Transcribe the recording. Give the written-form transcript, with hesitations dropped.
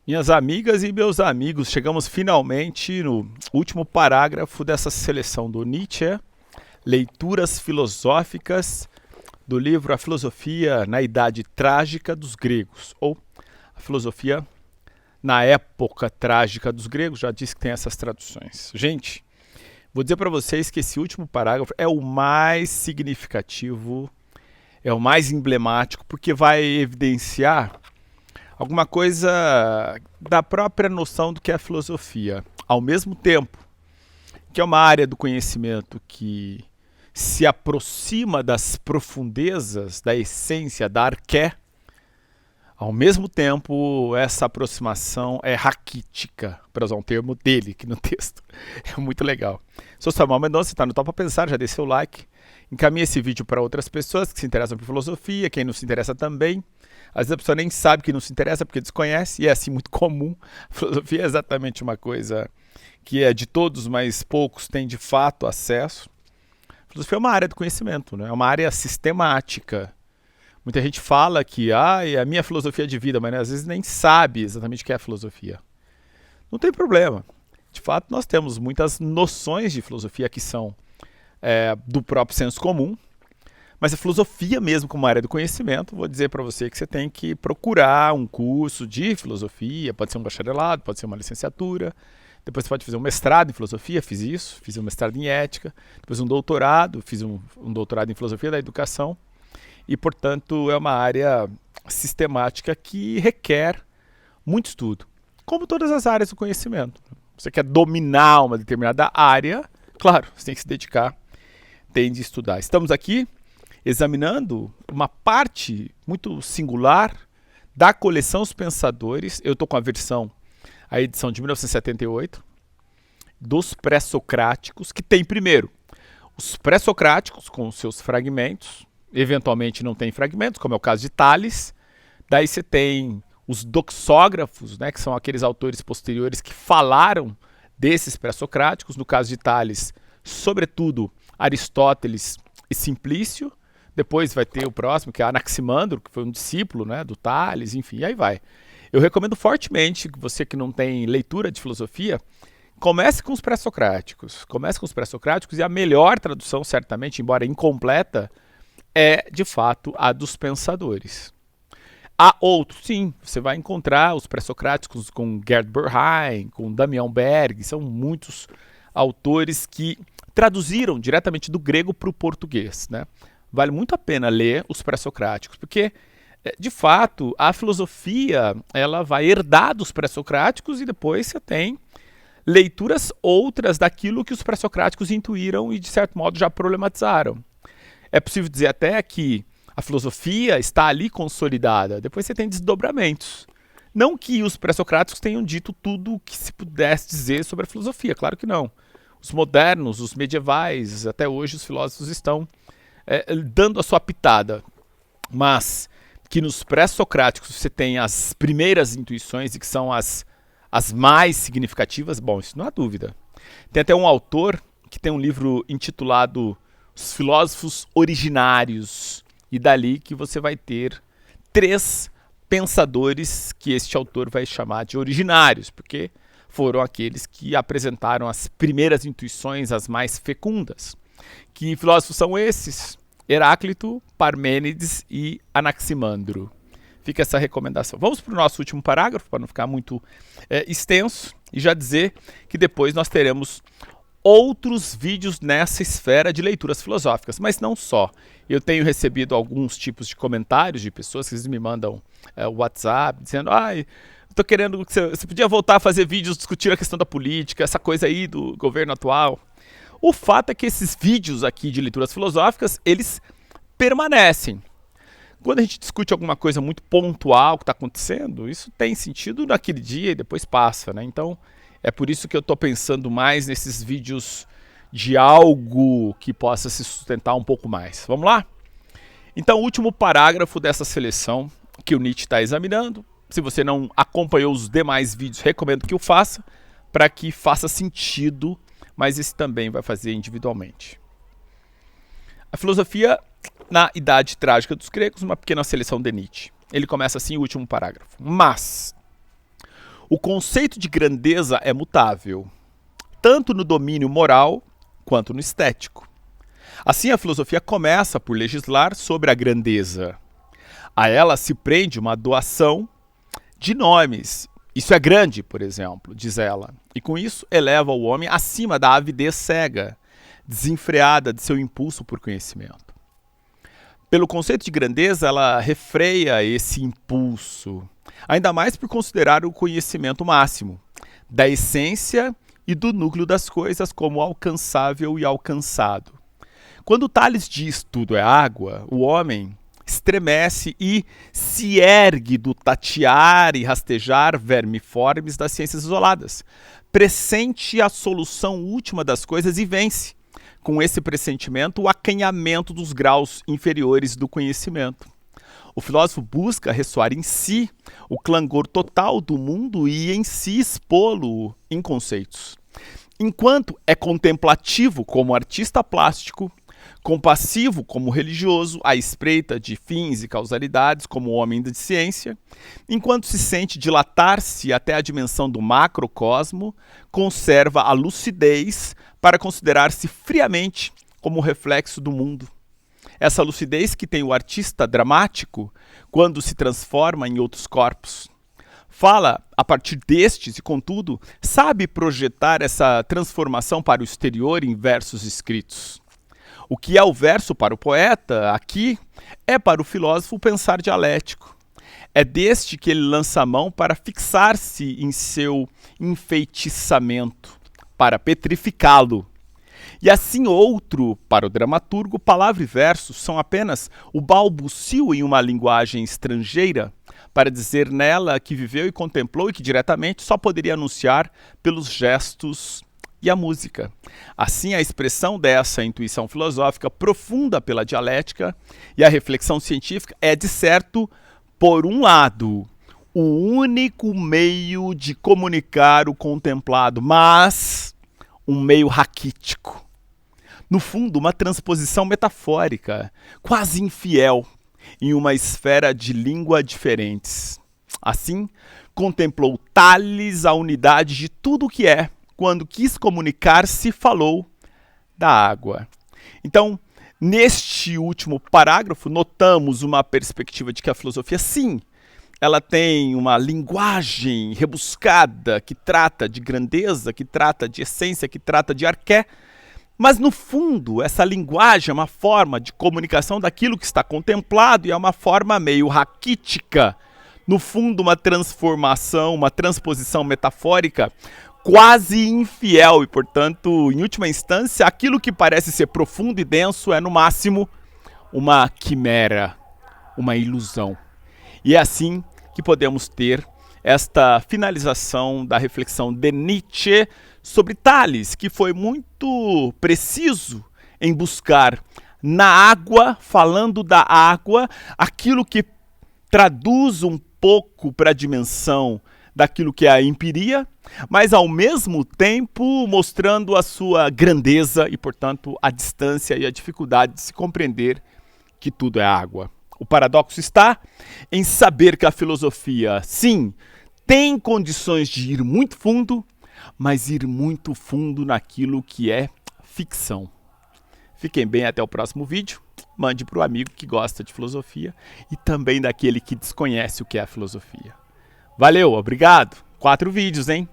Minhas amigas e meus amigos, chegamos finalmente no último parágrafo dessa seleção do Nietzsche, Leituras Filosóficas do livro A Filosofia na Idade Trágica dos Gregos, ou A Filosofia na Época Trágica dos Gregos, já disse que tem essas traduções. Gente, vou dizer para vocês que esse último parágrafo é o mais significativo, é o mais emblemático, porque vai evidenciar alguma coisa da própria noção do que é a filosofia. Ao mesmo tempo que é uma área do conhecimento que se aproxima das profundezas, da essência, da arqué, ao mesmo tempo essa aproximação é raquítica, para usar um termo dele aqui no texto. É muito legal. Sou Samuel Mendonça, está no Top para Pensar, já deixa o like. Encaminhe esse vídeo para outras pessoas que se interessam por filosofia, quem não se interessa também. Às vezes a pessoa nem sabe que não se interessa porque desconhece, e é assim muito comum. A filosofia é exatamente uma coisa que é de todos, mas poucos têm de fato acesso. A filosofia é uma área do conhecimento, né? É uma área sistemática. Muita gente fala que é a minha filosofia de vida, mas né, às vezes nem sabe exatamente o que é a filosofia. Não tem problema. De fato, nós temos muitas noções de filosofia que são do próprio senso comum, mas a filosofia mesmo como área do conhecimento, vou dizer para você que você tem que procurar um curso de filosofia, pode ser um bacharelado, pode ser uma licenciatura, depois você pode fazer um mestrado em filosofia, fiz isso, fiz um mestrado em ética, depois um doutorado, fiz um doutorado em filosofia da educação, e portanto é uma área sistemática que requer muito estudo, como todas as áreas do conhecimento. Você quer dominar uma determinada área, claro, você tem que se dedicar, tem de estudar. Estamos aqui examinando uma parte muito singular da coleção Os Pensadores. Eu estou com a edição de 1978, dos pré-socráticos, que tem primeiro os pré-socráticos com seus fragmentos, eventualmente não tem fragmentos, como é o caso de Tales. Daí você tem os doxógrafos, né, que são aqueles autores posteriores que falaram desses pré-socráticos, no caso de Tales, sobretudo Aristóteles e Simplício. Depois vai ter o próximo, que é Anaximandro, que foi um discípulo, né, do Tales, enfim, e aí vai. Eu recomendo fortemente que você que não tem leitura de filosofia, comece com os pré-socráticos. Comece com os pré-socráticos e a melhor tradução, certamente, embora incompleta, é, de fato, a dos Pensadores. Há outros, sim, você vai encontrar os pré-socráticos com Gerd Berheim, com Damião Berg, são muitos autores que traduziram diretamente do grego para o português, né? Vale muito a pena ler os pré-socráticos, porque, de fato, a filosofia ela vai herdar dos pré-socráticos e depois você tem leituras outras daquilo que os pré-socráticos intuíram e, de certo modo, já problematizaram. É possível dizer até que a filosofia está ali consolidada, depois você tem desdobramentos. Não que os pré-socráticos tenham dito tudo o que se pudesse dizer sobre a filosofia, claro que não. Os modernos, os medievais, até hoje os filósofos estão dando a sua pitada, mas que nos pré-socráticos você tem as primeiras intuições e que são as mais significativas, bom, isso não há dúvida. Tem até um autor que tem um livro intitulado Os Filósofos Originários, e dali que você vai ter 3 pensadores que este autor vai chamar de originários, porque foram aqueles que apresentaram as primeiras intuições, as mais fecundas. Que filósofos são esses? Heráclito, Parmênides e Anaximandro. Fica essa recomendação. Vamos para o nosso último parágrafo, para não ficar muito extenso, e já dizer que depois nós teremos outros vídeos nessa esfera de leituras filosóficas, mas não só. Eu tenho recebido alguns tipos de comentários de pessoas que me mandam WhatsApp, dizendo estou querendo que você podia voltar a fazer vídeos discutindo a questão da política, essa coisa aí do governo atual. O fato é que esses vídeos aqui de leituras filosóficas, eles permanecem. Quando a gente discute alguma coisa muito pontual que está acontecendo, isso tem sentido naquele dia e depois passa, né? Então, é por isso que eu estou pensando mais nesses vídeos de algo que possa se sustentar um pouco mais. Vamos lá? Então, o último parágrafo dessa seleção que o Nietzsche está examinando. Se você não acompanhou os demais vídeos, recomendo que o faça, para que faça sentido, mas esse também vai fazer individualmente. A filosofia na Idade Trágica dos Gregos, uma pequena seleção de Nietzsche. Ele começa assim o último parágrafo. Mas O conceito de grandeza é mutável, tanto no domínio moral quanto no estético. Assim, a filosofia começa por legislar sobre a grandeza. A ela se prende uma doação de nomes. Isso é grande, por exemplo, diz ela, e com isso eleva o homem acima da avidez cega, desenfreada de seu impulso por conhecimento. Pelo conceito de grandeza, ela refreia esse impulso, ainda mais por considerar o conhecimento máximo, da essência e do núcleo das coisas como alcançável e alcançado. Quando Tales diz tudo é água, o homem estremece e se ergue do tatear e rastejar vermiformes das ciências isoladas. Pressente a solução última das coisas e vence, com esse pressentimento, o acanhamento dos graus inferiores do conhecimento. O filósofo busca ressoar em si o clangor total do mundo e em si expô-lo em conceitos. Enquanto é contemplativo como artista plástico, compassivo como religioso, à espreita de fins e causalidades como homem de ciência, enquanto se sente dilatar-se até a dimensão do macrocosmo, conserva a lucidez para considerar-se friamente como reflexo do mundo. Essa lucidez que tem o artista dramático quando se transforma em outros corpos. Fala a partir destes e, contudo, sabe projetar essa transformação para o exterior em versos escritos. O que é o verso para o poeta, aqui, é para o filósofo o pensar dialético. É deste que ele lança a mão para fixar-se em seu enfeitiçamento, para petrificá-lo. E assim outro, para o dramaturgo, palavra e verso são apenas o balbucio em uma linguagem estrangeira, para dizer nela que viveu e contemplou e que diretamente só poderia anunciar pelos gestos e a música. Assim, a expressão dessa intuição filosófica profunda pela dialética e a reflexão científica é, de certo, por um lado, o único meio de comunicar o contemplado, mas um meio raquítico. No fundo, uma transposição metafórica, quase infiel, em uma esfera de língua diferentes. Assim, contemplou Tales a unidade de tudo o que é, quando quis comunicar-se, falou da água. Então, neste último parágrafo, notamos uma perspectiva de que a filosofia, sim, ela tem uma linguagem rebuscada que trata de grandeza, que trata de essência, que trata de arqué, mas no fundo essa linguagem é uma forma de comunicação daquilo que está contemplado e é uma forma meio raquítica, no fundo uma transformação, uma transposição metafórica quase infiel e, portanto, em última instância, aquilo que parece ser profundo e denso é, no máximo, uma quimera, uma ilusão. E é assim que podemos ter esta finalização da reflexão de Nietzsche sobre Tales, que foi muito preciso em buscar na água, falando da água, aquilo que traduz um pouco para a dimensão daquilo que é a empiria, mas ao mesmo tempo mostrando a sua grandeza e, portanto, a distância e a dificuldade de se compreender que tudo é água. O paradoxo está em saber que a filosofia, sim, tem condições de ir muito fundo, mas ir muito fundo naquilo que é ficção. Fiquem bem, até o próximo vídeo. Mande para o amigo que gosta de filosofia e também daquele que desconhece o que é a filosofia. Valeu, obrigado. 4 vídeos, hein?